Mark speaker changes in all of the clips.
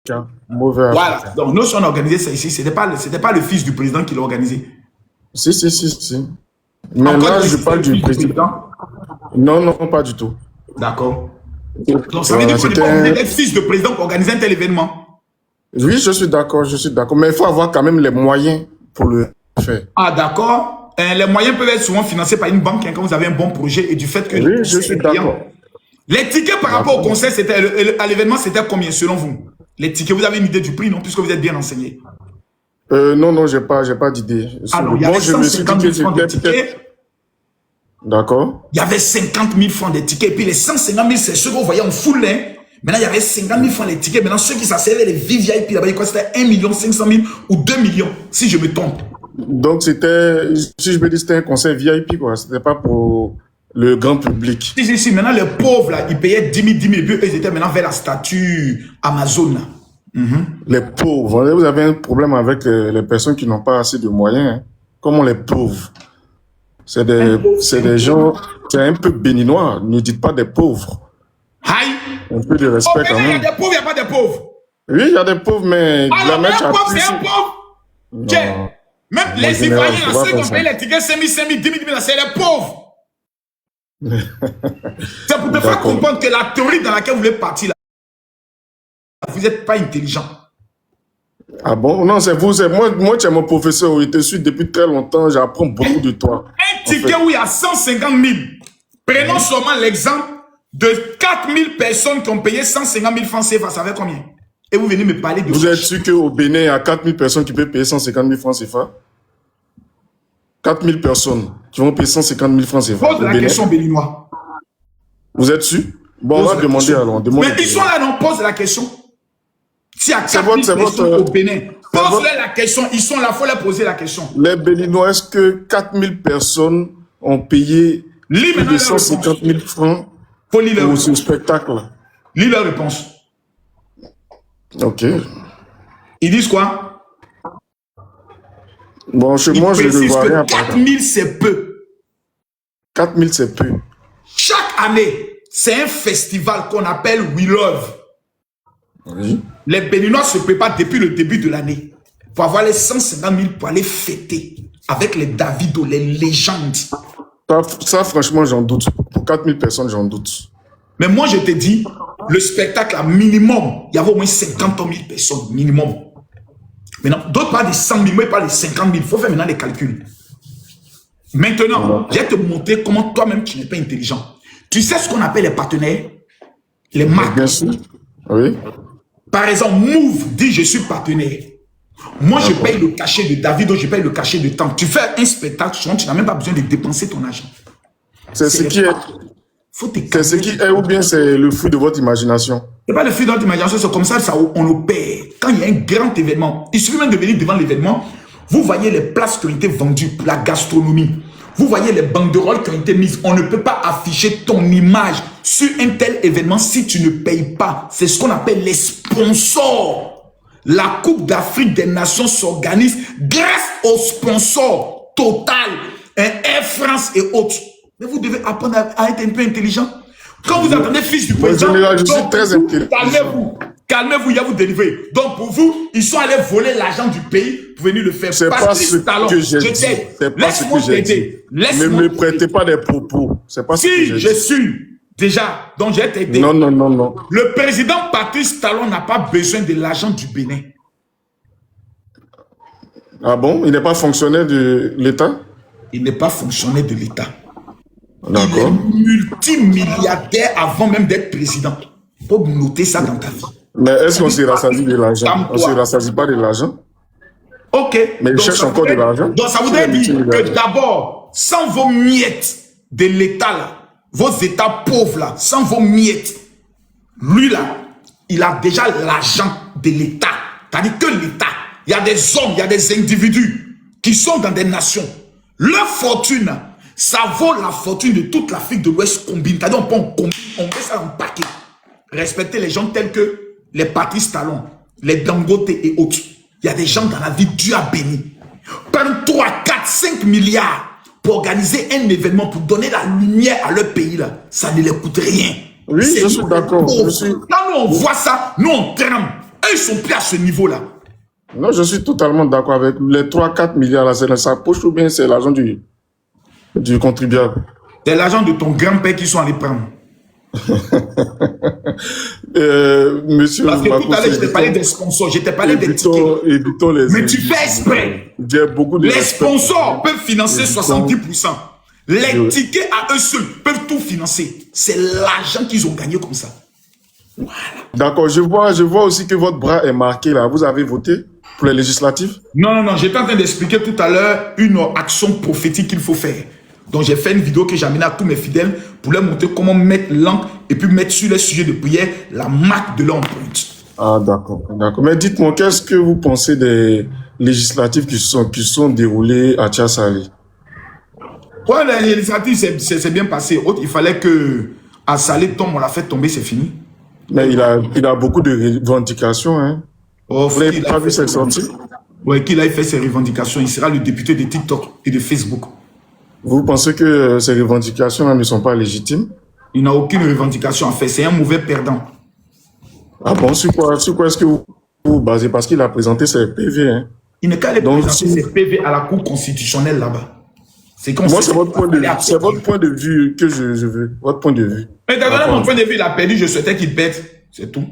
Speaker 1: Africain. Mauvais
Speaker 2: Voilà.
Speaker 1: Africain.
Speaker 2: Donc, nous, si on a organisé ça ici, c'était pas le fils du président qui l'a organisé.
Speaker 1: Si. Mais
Speaker 2: Encore
Speaker 1: là,
Speaker 2: une
Speaker 1: je
Speaker 2: fois,
Speaker 1: parle
Speaker 2: c'était le
Speaker 1: du
Speaker 2: fils
Speaker 1: président. Non, pas du tout.
Speaker 2: D'accord. Donc, ça veut dire qu'on n'est pas obligé d'être fils de président pour organiser un tel événement.
Speaker 1: Oui, je suis d'accord. Mais il faut avoir quand même les moyens pour le faire.
Speaker 2: Ah, d'accord. Les moyens peuvent être souvent financés par une banque hein, quand vous avez un bon projet et du fait que...
Speaker 1: Oui, je suis d'accord.
Speaker 2: Les tickets par rapport au concert, à l'événement, c'était combien selon vous? Les tickets, vous avez une idée du prix, non? Puisque vous êtes bien renseigné.
Speaker 1: Non, j'ai pas d'idée.
Speaker 2: Alors, il y avait 150 000 francs de tickets.
Speaker 1: D'accord.
Speaker 2: Il y avait 50 000 francs de tickets. Et puis les 150 000, c'est ceux que vous voyez en foule. Hein. Maintenant, il y avait 50 000 francs de tickets. Maintenant, ceux qui s'asseyaient les VIP, là-bas, c'était 1 500 000 ou 2 millions, si je me trompe.
Speaker 1: Donc, c'était, si je me dis, c'était un concert VIP, quoi. C'était pas pour le grand public.
Speaker 2: Si. Maintenant, les pauvres, là, ils payaient 10 000, et puis ils étaient maintenant vers la statue Amazon, là.
Speaker 1: Les pauvres. Vous avez un problème avec les personnes qui n'ont pas assez de moyens. Hein. Comment les pauvres? C'est des gens, c'est un peu béninois. Ne dites pas des pauvres.
Speaker 2: Aïe!
Speaker 1: Un peu de respect quand même.
Speaker 2: Il y a des pauvres, il n'y a pas de pauvres.
Speaker 1: Oui, il y a des pauvres, mais...
Speaker 2: Alors, un pauvre, c'est un pauvre. Tiens, même les Ivoiriens, ceux qui ont payé les tickets 5 000, 10 000, c'est les pauvres. C'est pour te faire comprendre que la théorie dans laquelle vous voulez partir, là, vous n'êtes pas intelligent.
Speaker 1: Ah bon? Non, c'est vous. Moi, tu es mon professeur. Je te suis depuis très longtemps. J'apprends beaucoup de toi.
Speaker 2: Un ticket où il y a 150 000. Prenons seulement l'exemple de 4 000 personnes qui ont payé 150 000 francs CFA. Ça fait combien? Et vous venez me parler de...
Speaker 1: Vous êtes sûr qu'au Bénin, il y a 4 000 personnes qui peuvent payer 150 000 francs CFA? 4 000 personnes qui vont payer 150 000 francs CFA.
Speaker 2: Pose la question, Béninois.
Speaker 1: Vous êtes sûr? Bon, on va demander alors.
Speaker 2: Mais ils sont là, non? Pose la question. S'il y a 4 000 personnes au Bénin, pose-leur la question. Ils sont là, il faut leur poser la question.
Speaker 1: Les Béninois, est-ce que 4 000 personnes ont payé plus de 150 000 francs pour ce spectacle?
Speaker 2: Lis leur réponse.
Speaker 1: Ok.
Speaker 2: Ils disent quoi?
Speaker 1: Bon, chez moi, je ne vois rien.
Speaker 2: 4 000, c'est peu.
Speaker 1: 4 000, c'est peu.
Speaker 2: Chaque année, c'est un festival qu'on appelle We Love.
Speaker 1: Oui.
Speaker 2: Les Béninois se préparent depuis le début de l'année pour avoir les 150 000 pour aller fêter avec les Davido, les légendes.
Speaker 1: Ça franchement, j'en doute. Pour 4 000 personnes, j'en doute.
Speaker 2: Mais moi, je te dis, le spectacle, minimum, il y avait au moins 50 000 personnes, minimum. Maintenant, d'autres parlent de 100 000, moi, ils parlent de 50 000. Il faut faire maintenant les calculs. Maintenant, je vais te montrer comment toi-même, tu n'es pas intelligent. Tu sais ce qu'on appelle les partenaires? Les marques.
Speaker 1: Bien sûr. Oui.
Speaker 2: Par exemple, Move dit je suis partenaire. Moi, je paye le cachet de Davido, je paye le cachet de temps. Tu fais un spectacle, tu n'as même pas besoin de dépenser ton argent.
Speaker 1: C'est ce qui est. C'est ce qui est, ou bien c'est le fruit de votre imagination?
Speaker 2: Ce n'est pas le fruit de votre imagination, c'est comme ça, on opère. Quand il y a un grand événement, il suffit même de venir devant l'événement, vous voyez les places qui ont été vendues pour la gastronomie. Vous voyez les banderoles qui ont été mises. On ne peut pas afficher ton image sur un tel événement si tu ne payes pas. C'est ce qu'on appelle les sponsors. La Coupe d'Afrique des Nations s'organise grâce aux sponsors Total, Air France et autres. Mais vous devez apprendre à être un peu intelligent. Quand vous entendez fils du président,
Speaker 1: je suis très intelligent.
Speaker 2: Calmez-vous, il y a vous délivrer. Donc pour vous, ils sont allés voler l'argent du pays pour venir le faire.
Speaker 1: C'est pas ce que j'ai dit. C'est pas ce que j'ai dit. Ne me prêtez pas des propos. C'est pas ce que j'ai dit.
Speaker 2: Si, je suis déjà, donc j'ai t'aidé.
Speaker 1: Non.
Speaker 2: Le président Patrice Talon n'a pas besoin de l'argent du Bénin.
Speaker 1: Ah bon? Il n'est pas fonctionnaire de l'État?
Speaker 2: Il n'est pas fonctionnaire de l'État.
Speaker 1: D'accord.
Speaker 2: Il est multimilliardaire avant même d'être président. Il faut noter ça dans ta vie.
Speaker 1: Mais est-ce qu'on se rassasie de l'argent? On ne se rassasie pas de l'argent?
Speaker 2: Ok.
Speaker 1: Mais il cherche encore de l'argent.
Speaker 2: Donc ça voudrait dire que d'abord, sans vos miettes de l'État là, vos États pauvres là, sans vos miettes, lui là, il a déjà l'argent de l'État. C'est-à-dire que l'État, il y a des hommes, il y a des individus qui sont dans des nations. Leur fortune, ça vaut la fortune de toute l'Afrique de l'Ouest combinée. C'est-à-dire on met ça en paquet. Respecter les gens tels que les Patrice Talon, les Dangote et autres. Il y a des gens dans la vie, Dieu a béni. Prendre 3, 4, 5 milliards pour organiser un événement, pour donner la lumière à leur pays, là, ça ne leur coûte rien.
Speaker 1: Oui, je suis d'accord.
Speaker 2: Quand nous on voit ça, nous on tremble. Eux, ils sont plus à ce niveau-là.
Speaker 1: Non, je suis totalement d'accord avec les 3-4 milliards là, c'est dans sa poche ou bien c'est l'argent du contribuable?
Speaker 2: C'est l'argent de ton grand-père qui sont allés prendre.
Speaker 1: Monsieur
Speaker 2: Parce que tout à l'heure, je t'ai parlé
Speaker 1: évitons,
Speaker 2: des sponsors, je t'ai parlé des tickets.
Speaker 1: évitons les
Speaker 2: Mais tu fais exprès.
Speaker 1: J'ai beaucoup de
Speaker 2: Les
Speaker 1: respect.
Speaker 2: sponsors peuvent financer
Speaker 1: Évitons-
Speaker 2: 70%. Les tickets à eux seuls peuvent tout financer. C'est l'argent qu'ils ont gagné comme ça. Voilà.
Speaker 1: D'accord, je vois aussi que votre bras est marqué là. Vous avez voté pour les législatives?
Speaker 2: Non, non, non, j'étais en train d'expliquer tout à l'heure une action prophétique qu'il faut faire. Donc j'ai fait une vidéo que j'ai amenée à tous mes fidèles pour leur montrer comment mettre l'encre et puis mettre sur les sujets de prière la marque de l'empreinte.
Speaker 1: Ah, d'accord, d'accord. Mais dites-moi, qu'est-ce que vous pensez des législatives qui sont déroulées à Tchassali?
Speaker 2: Ouais, la législative, c'est bien passé. Autre, il fallait que à Salé tombe, on l'a fait tomber, c'est fini.
Speaker 1: Mais il a beaucoup de revendications, hein.
Speaker 2: Oh,
Speaker 1: Vous n'avez pas vu cette sortie?
Speaker 2: Ouais, qu'il a fait ses revendications. Il sera le député de TikTok et de Facebook.
Speaker 1: Vous pensez que ces revendications ne sont pas légitimes?
Speaker 2: Il n'a aucune revendication à faire. C'est un mauvais perdant.
Speaker 1: Ah bon, sur quoi est-ce que vous basez? Parce qu'il a présenté ses PV, hein.
Speaker 2: Il n'est qu'à aller
Speaker 1: Donc,
Speaker 2: présenter ses PV à la Cour constitutionnelle là-bas. C'est comme
Speaker 1: moi,
Speaker 2: ça.
Speaker 1: c'est votre point de vue que je veux. Votre point de vue.
Speaker 2: Mais d'ailleurs, mon point de vue, il a perdu. Je souhaitais qu'il pète. C'est tout.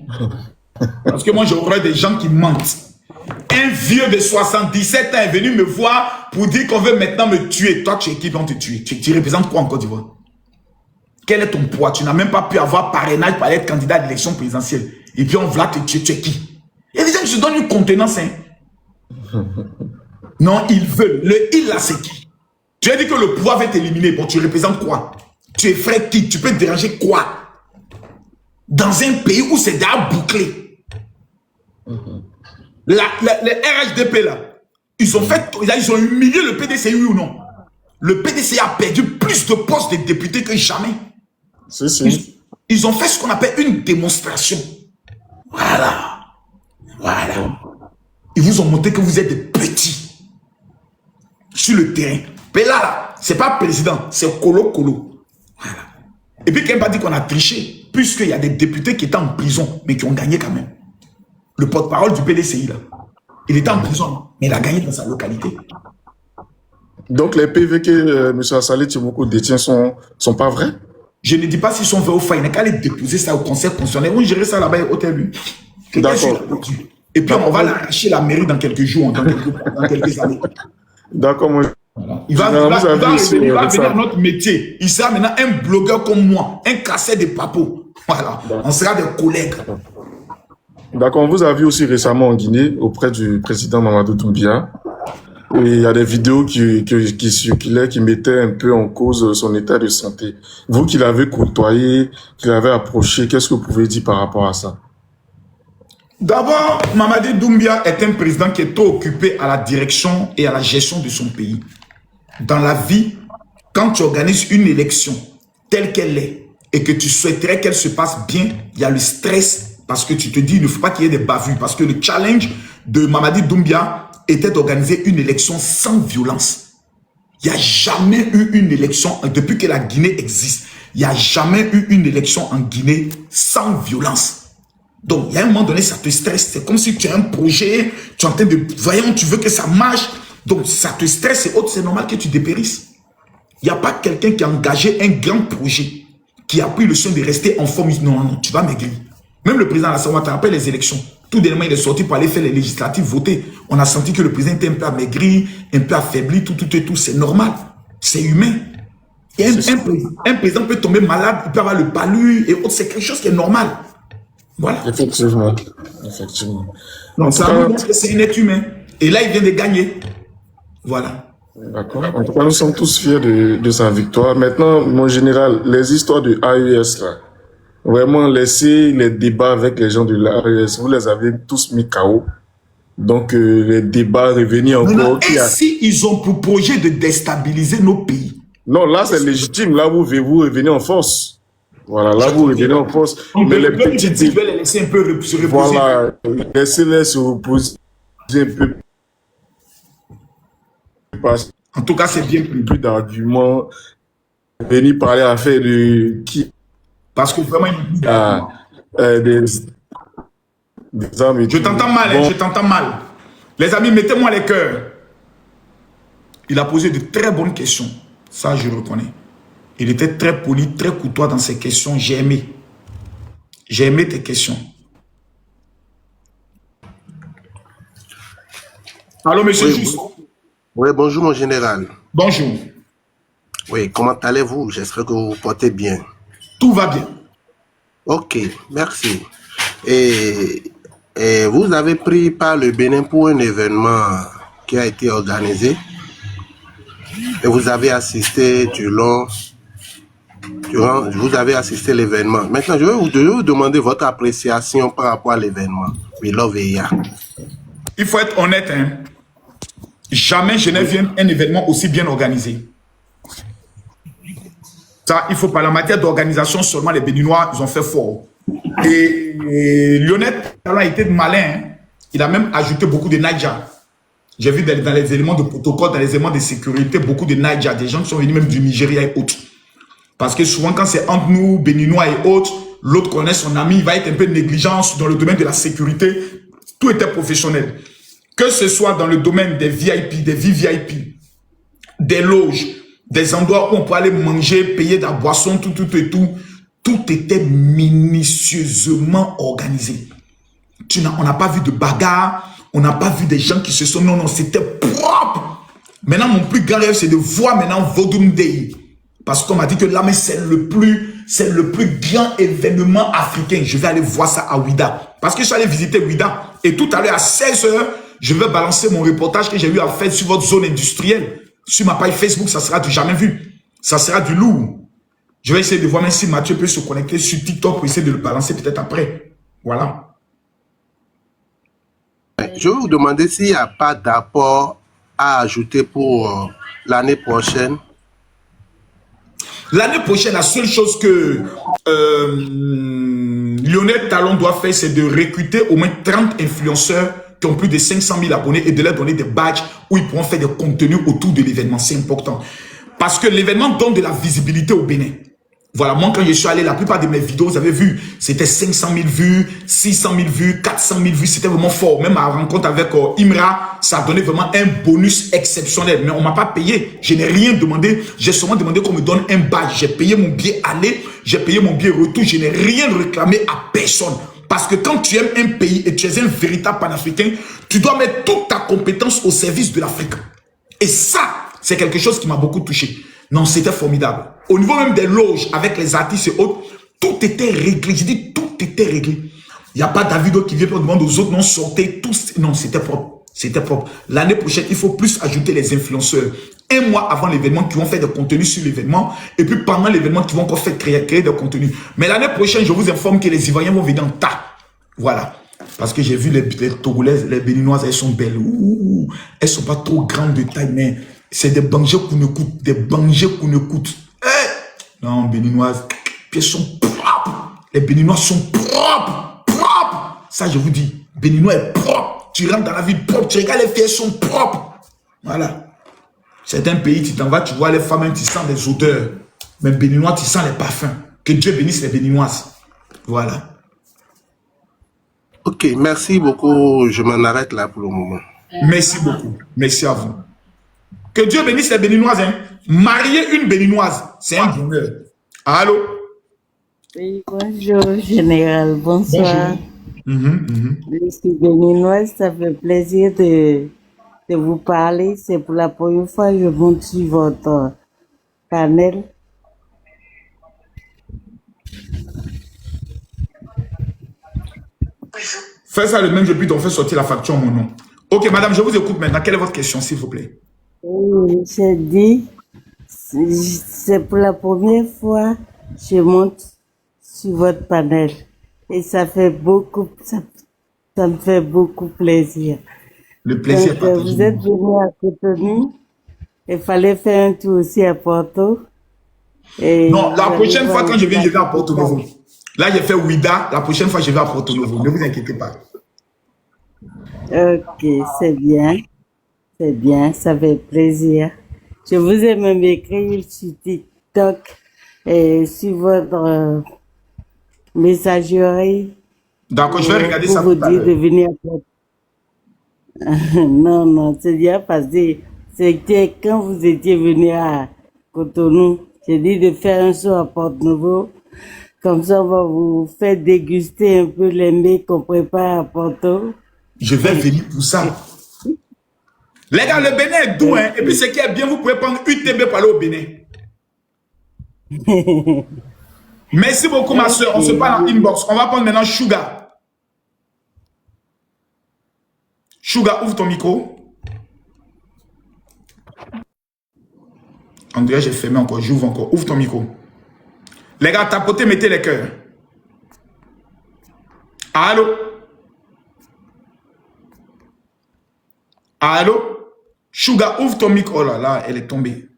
Speaker 2: Parce que moi, j'aurais des gens qui mentent. Un vieux de 77 ans est venu me voir pour dire qu'on veut maintenant me tuer. Toi, tu es qui vont te tuer? Tu représentes quoi en Côte d'Ivoire? Quel est ton poids? Tu n'as même pas pu avoir parrainage pour aller être candidat à l'élection présidentielle. Et puis on va te tuer. Tu es qui? Et les gens se donnent une contenance. Hein. Non, ils veulent. Le il là, c'est qui? Tu as dit que le pouvoir va t'éliminer. Bon, tu représentes quoi? Tu es frère qui? Tu peux déranger quoi? Dans un pays où c'est déjà bouclé. Les RHDP là, ils ont humilié le PDCI, oui ou non? Le PDCI a perdu plus de postes de députés que jamais. Ils ont fait ce qu'on appelle une démonstration. Voilà. Voilà. Ils vous ont montré que vous êtes des petits. Sur le terrain. Mais là, c'est pas président, c'est Kolo. Voilà. Et puis, quand on dit qu'on a triché, puisqu'il y a des députés qui étaient en prison, mais qui ont gagné quand même. Le porte-parole du PDCI, là, il était en prison, mais il a gagné dans sa localité.
Speaker 1: Donc, les PV que M. Assalé Tchimoko détient sont pas vrais?
Speaker 2: Je ne dis pas s'ils sont vrais ou faux. Il n'a qu'à aller déposer ça au conseil constitutionnel. On gérer ça là-bas au hôtel, lui.
Speaker 1: D'accord.
Speaker 2: Et puis, on va l'arracher la mairie dans quelques jours, dans quelques années.
Speaker 1: D'accord, moi.
Speaker 2: Voilà. Il va venir à notre métier. Il sera maintenant un blogueur comme moi, un casseur de papeaux. Voilà. On sera des collègues.
Speaker 1: D'accord, on vous a vu aussi récemment en Guinée auprès du président Mamadou Doumbia. Et il y a des vidéos qui circulaient, qui mettaient un peu en cause son état de santé. Vous qui l'avez côtoyé, qui l'avez approché, qu'est-ce que vous pouvez dire par rapport à ça?
Speaker 2: D'abord, Mamadou Doumbia est un président qui est trop occupé à la direction et à la gestion de son pays. Dans la vie, quand tu organises une élection telle qu'elle est et que tu souhaiterais qu'elle se passe bien, il y a le stress parce que tu te dis il ne faut pas qu'il y ait des bavures. Parce que le challenge de Mamadou Doumbia était d'organiser une élection sans violence. Il n'y a jamais eu une élection, depuis que la Guinée existe, il n'y a jamais eu une élection en Guinée sans violence. Donc, il y a un moment donné, ça te stresse. C'est comme si tu as un projet, tu es en train de... Voyons, tu veux que ça marche. Donc, ça te stresse et autres, c'est normal que tu dépérisses. Il n'y a pas quelqu'un qui a engagé un grand projet, qui a pris le soin de rester en forme. Non, non, tu vas maigrir. Même le président Alassane Ouattara, après les élections, tout dernièrement, il est sorti pour aller faire les législatives, voter. On a senti que le président était un peu amaigri, un peu affaibli, tout. C'est normal. C'est humain. Et un président peut tomber malade, il peut avoir le palu et autres. C'est quelque chose qui est normal. Voilà.
Speaker 1: Effectivement.
Speaker 2: Donc, ça nous montre que c'est un être humain. Et là, il vient de gagner. Voilà.
Speaker 1: D'accord. En tout cas, nous sommes tous fiers de sa victoire. Maintenant, mon général, les histoires de AES, là, vraiment, laissez les débats avec les gens de l'AES. Vous les avez tous mis KO. Donc, les débats revenus encore.
Speaker 2: Et si ils ont pour projet de déstabiliser nos pays?
Speaker 1: Non, là, c'est légitime. Là, vous revenez en force. Voilà, là, vous revenez en force. Mais les petites...
Speaker 2: Je vais les laisser un peu se reposer.
Speaker 1: Voilà, laissez-les se reposer un peu.
Speaker 2: En tout cas, c'est bien
Speaker 1: plus d'arguments. Venir parler à faire de qui?
Speaker 2: Parce que vraiment,
Speaker 1: des armes et
Speaker 2: Je
Speaker 1: tout.
Speaker 2: t'entends mal, hein,
Speaker 1: Bon,
Speaker 2: je t'entends mal. Les amis, mettez-moi les cœurs. Il a posé de très bonnes questions. Ça, je reconnais. Il était très poli, très courtois dans ses questions. J'ai aimé. J'ai aimé tes questions. Allô, monsieur
Speaker 3: Oui,
Speaker 2: Juste.
Speaker 3: oui, bonjour mon général.
Speaker 2: Bonjour.
Speaker 3: Oui, comment allez-vous? J'espère que vous vous portez bien.
Speaker 2: Tout va bien.
Speaker 3: Ok, merci. Et, et vous avez pris par le Bénin pour un événement qui a été organisé et vous avez assisté vous avez assisté à l'événement. Maintenant, je vais vous demander votre appréciation par rapport à l'événement. We love EIA.
Speaker 2: Il faut être honnête, hein. Jamais je n'ai vu un événement aussi bien organisé. Ça, il faut pas. La matière d'organisation, seulement les Béninois, ils ont fait fort. Et Lionel a été malin. Hein. Il a même ajouté beaucoup de Naija. J'ai vu dans les éléments de protocole, dans les éléments de sécurité, beaucoup de Naija, des gens qui sont venus même du Nigeria et autres. Parce que souvent, quand c'est entre nous, Béninois et autres, l'autre connaît son ami, il va être un peu négligent dans le domaine de la sécurité. Tout était professionnel. Que ce soit dans le domaine des VIP, des VVIP, des loges, des endroits où on peut aller manger, payer de la boisson, tout était minutieusement organisé. On n'a pas vu de bagarre, on n'a pas vu des gens qui se sont... Non, c'était propre. Maintenant, mon plus grand rêve, c'est de voir maintenant Vodun Day. Parce qu'on m'a dit que là, mais c'est le plus grand événement africain. Je vais aller voir ça à Ouida. Parce que je suis allé visiter Ouida. Et tout à l'heure, à 16 h, je vais balancer mon reportage que j'ai eu à faire sur votre zone industrielle. Sur ma page Facebook, ça sera du jamais vu. Ça sera du lourd. Je vais essayer de voir même si Mathieu peut se connecter sur TikTok pour essayer de le balancer peut-être après. Voilà.
Speaker 3: Je vais vous demander s'il n'y a pas d'apport à ajouter pour l'année prochaine.
Speaker 2: L'année prochaine, la seule chose que Lionel Talon doit faire, c'est de recruter au moins 30 influenceurs qui ont plus de 500 000 abonnés et de leur donner des badges où ils pourront faire des contenus autour de l'événement. C'est important. Parce que l'événement donne de la visibilité au Bénin. Voilà, moi quand je suis allé, la plupart de mes vidéos, vous avez vu, c'était 500 000 vues, 600 000 vues, 400 000 vues, c'était vraiment fort. Même à la rencontre avec Imra, ça a donné vraiment un bonus exceptionnel. Mais on ne m'a pas payé, je n'ai rien demandé, j'ai seulement demandé qu'on me donne un badge. J'ai payé mon billet aller, j'ai payé mon billet retour, je n'ai rien réclamé à personne. Parce que quand tu aimes un pays et tu es un véritable panafricain, tu dois mettre toute ta compétence au service de l'Afrique. Et ça, c'est quelque chose qui m'a beaucoup touché. Non, c'était formidable. Au niveau même des loges, avec les artistes et autres, tout était réglé. Je dis, tout était réglé. Il n'y a pas Davido qui vient pour demander aux autres, non, sortez, tous. Non, c'était propre. C'était propre. L'année prochaine, il faut plus ajouter les influenceurs. Un mois avant l'événement, qui vont faire des contenus sur l'événement. Et puis pendant l'événement, qui vont encore faire créer des contenus. Mais l'année prochaine, je vous informe que les Ivoiriens vont venir en tas. Voilà. Parce que j'ai vu les Togolaises, les Béninoises, elles sont belles. Ouh, elles ne sont pas trop grandes de taille, mais c'est des bangers qu'on écoute. Des bangers qu'on écoute. Non, Béninoises, puis elles sont propres. Les Béninois sont propres. Propres. Ça, je vous dis, Béninois est propre. Tu rentres dans la ville propre. Tu regardes les filles, elles sont propres. Voilà. C'est un pays, tu t'en vas, tu vois les femmes, tu sens des odeurs. Mais Béninois, tu sens les parfums. Que Dieu bénisse les Béninoises. Voilà.
Speaker 3: Ok, merci beaucoup. Je m'en arrête là pour le moment.
Speaker 2: Merci beaucoup. Merci à vous. Que Dieu bénisse les Béninoises. Hein. Marier une Béninoise, c'est un bonheur. Allô?
Speaker 4: Oui, bonjour, général. Bonsoir. Je suis béninoise, ça fait plaisir de vous parler. C'est pour la première fois que je monte sur votre canal.
Speaker 2: Fais ça le même jeu, puis on fait sortir la facture en mon nom. Ok, madame, je vous écoute maintenant. Quelle est votre question, s'il vous plaît?
Speaker 4: Oui, j'ai dit, c'est pour la première fois que je monte sur votre panel. Et ça fait beaucoup, ça me fait beaucoup plaisir.
Speaker 2: Le plaisir.
Speaker 4: Donc, vous êtes venu à Cotonou. Il fallait faire un tour aussi à Porto. Et
Speaker 2: non, la prochaine fois quand je viens, je vais à Porto Novo. Là, j'ai fait Ouida. La prochaine fois, je vais à Porto Novo. Ne vous inquiétez pas.
Speaker 4: Ok, c'est bien. C'est bien, ça fait plaisir. Je vous ai même écrit sur TikTok et sur votre messagerie.
Speaker 2: D'accord, je vais regarder
Speaker 4: pour
Speaker 2: ça
Speaker 4: vous
Speaker 2: tout à
Speaker 4: dire
Speaker 2: l'heure.
Speaker 4: de venir Non, non, c'est déjà passé. C'était quand vous étiez venu à Cotonou. J'ai dit de faire un saut à Porto-Nouveau. Comme ça, on va vous faire déguster un peu les mets qu'on prépare à Porto.
Speaker 2: Je vais venir pour ça. Les gars, le Bénin est doux, hein. Et puis, ce qui est bien, vous pouvez prendre UTB pour aller au Bénin. Merci beaucoup, ma soeur. On se parle en inbox. On va prendre maintenant Sugar. Sugar, ouvre ton micro. André, j'ai fermé encore. J'ouvre encore. Ouvre ton micro. Les gars, tapotez, mettez les cœurs. Allô? Allô? Sugar, ouvre ton micro. Oh là là, elle est tombée.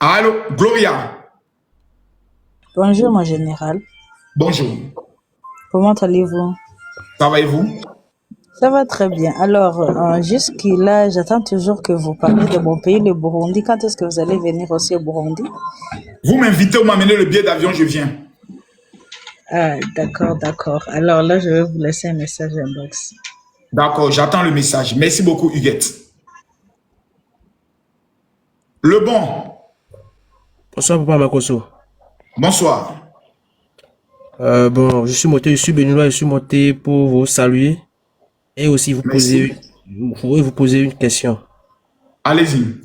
Speaker 2: Allô? Gloria.
Speaker 5: Bonjour, mon général.
Speaker 2: Bonjour.
Speaker 5: Comment allez-vous?
Speaker 2: Ça va et vous?
Speaker 5: Ça va très bien. Alors, jusque-là, j'attends toujours que vous parliez de mon pays, le Burundi. Quand est-ce que vous allez venir aussi au Burundi?
Speaker 2: Vous m'invitez ou m'amenez le billet d'avion, je viens.
Speaker 5: Ah, d'accord, d'accord. Alors là, je vais vous laisser un message inbox.
Speaker 2: D'accord, j'attends le message. Merci beaucoup, Huguette. Le bon.
Speaker 6: Bonsoir, Papa Makoso.
Speaker 2: Bonsoir.
Speaker 6: Bon, je suis béninois, je suis monté pour vous saluer et aussi vous poser une question.
Speaker 2: Allez-y.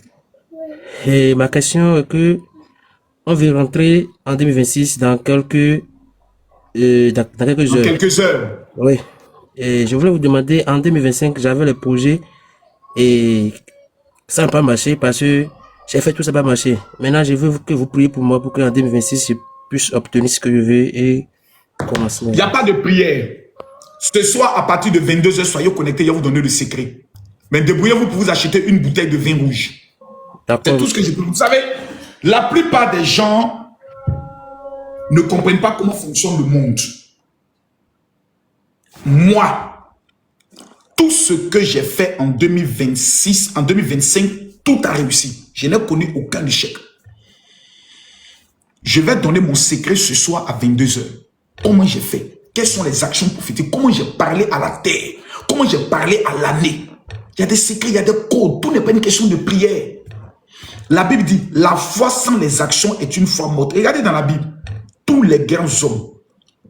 Speaker 6: Et ma question est que on veut rentrer en 2026 dans quelques
Speaker 2: Dans
Speaker 6: heures.
Speaker 2: quelques heures.
Speaker 6: Oui. Et je voulais vous demander, en 2025, j'avais le projet et ça n'a pas marché parce que j'ai fait tout ça n'a pas marché. Maintenant, je veux que vous priez pour moi pour qu'en 2026, je puisse obtenir ce que je veux et commencer.
Speaker 2: Il n'y a pas de prière. Ce soir, à partir de 22h, soyez connectés, je vais vous donner le secret. Mais débrouillez-vous pour vous acheter une bouteille de vin rouge. C'est tout ce que je peux. Vous savez, la plupart des gens ne comprennent pas comment fonctionne le monde. Moi, tout ce que j'ai fait en 2026, en 2025, tout a réussi. Je n'ai connu aucun échec. Je vais donner mon secret ce soir à 22h. Comment j'ai fait? Quelles sont les actions prophétiques? Comment j'ai parlé à la terre? Comment j'ai parlé à l'année? Il y a des secrets, il y a des codes. Tout n'est pas une question de prière. La Bible dit, la foi sans les actions est une foi morte. Regardez dans la Bible, tous les grands hommes,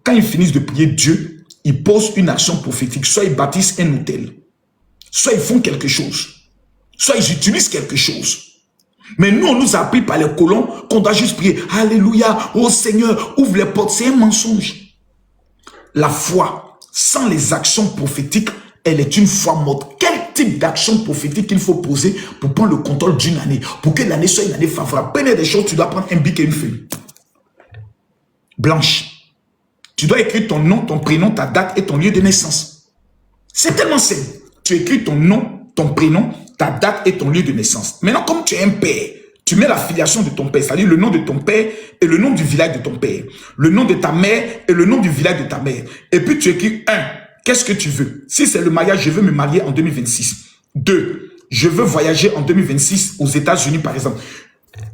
Speaker 2: quand ils finissent de prier Dieu, ils posent une action prophétique. Soit ils bâtissent un hôtel, soit ils font quelque chose, soit ils utilisent quelque chose. Mais nous, on nous a appris par les colons qu'on doit juste prier. Alléluia, oh Seigneur, ouvre les portes. C'est un mensonge. La foi, sans les actions prophétiques, elle est une foi morte. Quel type d'action prophétique il faut poser pour prendre le contrôle d'une année, pour que l'année soit une année favorable? Première des choses, tu dois prendre un bic et une feuille blanche. Tu dois écrire ton nom, ton prénom, ta date et ton lieu de naissance. C'est tellement simple. Tu écris ton nom, ton prénom, ta date et ton lieu de naissance. Maintenant, comme tu es un père, tu mets la filiation de ton père, c'est-à-dire le nom de ton père et le nom du village de ton père, le nom de ta mère et le nom du village de ta mère. Et puis tu écris 1. Qu'est-ce que tu veux? Si c'est le mariage, je veux me marier en 2026. 2. Je veux voyager en 2026 aux États-Unis, par exemple.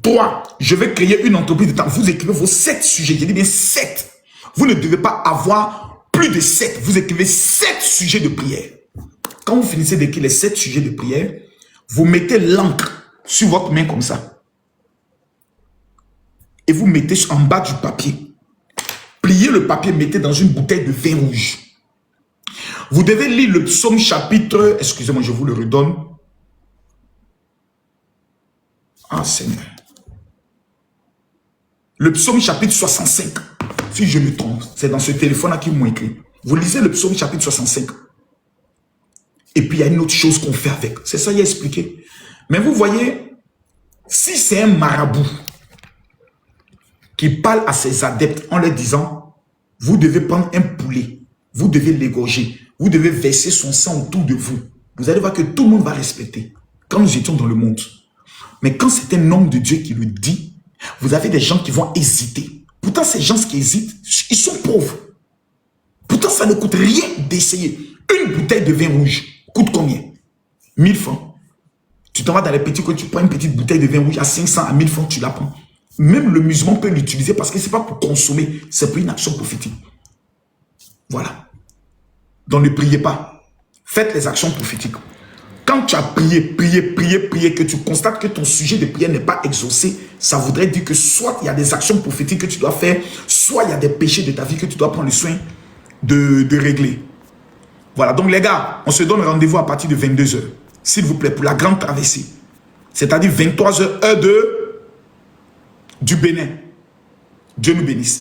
Speaker 2: 3. Je vais créer une entreprise de temps. Vous écrivez vos 7 sujets. Je dis bien 7. Vous ne devez pas avoir plus de 7. Vous écrivez 7 sujets de prière. Quand vous finissez d'écrire les 7 sujets de prière, vous mettez l'encre sur votre main comme ça. Et vous mettez en bas du papier. Pliez le papier, mettez dans une bouteille de vin rouge. Vous devez lire le psaume chapitre, excusez-moi, je vous le redonne. Ah Seigneur. Le psaume chapitre 65. Si je me trompe, c'est dans ce téléphone-là qu'ils m'ont écrit. Vous lisez le psaume chapitre 65. Et puis il y a une autre chose qu'on fait avec. C'est ça, il a expliqué. Mais vous voyez, si c'est un marabout qui parle à ses adeptes en leur disant, vous devez prendre un poulet, vous devez l'égorger, vous devez verser son sang autour de vous. Vous allez voir que tout le monde va respecter. Quand nous étions dans le monde. Mais quand c'est un homme de Dieu qui le dit, vous avez des gens qui vont hésiter. Pourtant, ces gens qui hésitent, ils sont pauvres. Pourtant, ça ne coûte rien d'essayer. Une bouteille de vin rouge coûte combien? 1000 francs. Tu t'en vas dans les petits coins, tu prends une petite bouteille de vin rouge à 500, à 1000 francs, tu la prends. Même le musulman peut l'utiliser parce que ce n'est pas pour consommer, c'est pour une action prophétique. Voilà. Donc ne priez pas. Faites les actions prophétiques. Quand tu as prié, que tu constates que ton sujet de prière n'est pas exaucé, ça voudrait dire que soit il y a des actions prophétiques que tu dois faire, soit il y a des péchés de ta vie que tu dois prendre le soin de régler. Voilà, donc les gars, on se donne rendez-vous à partir de 22h, s'il vous plaît, pour la grande traversée. C'est-à-dire 23h, heure du Bénin. Dieu nous bénisse.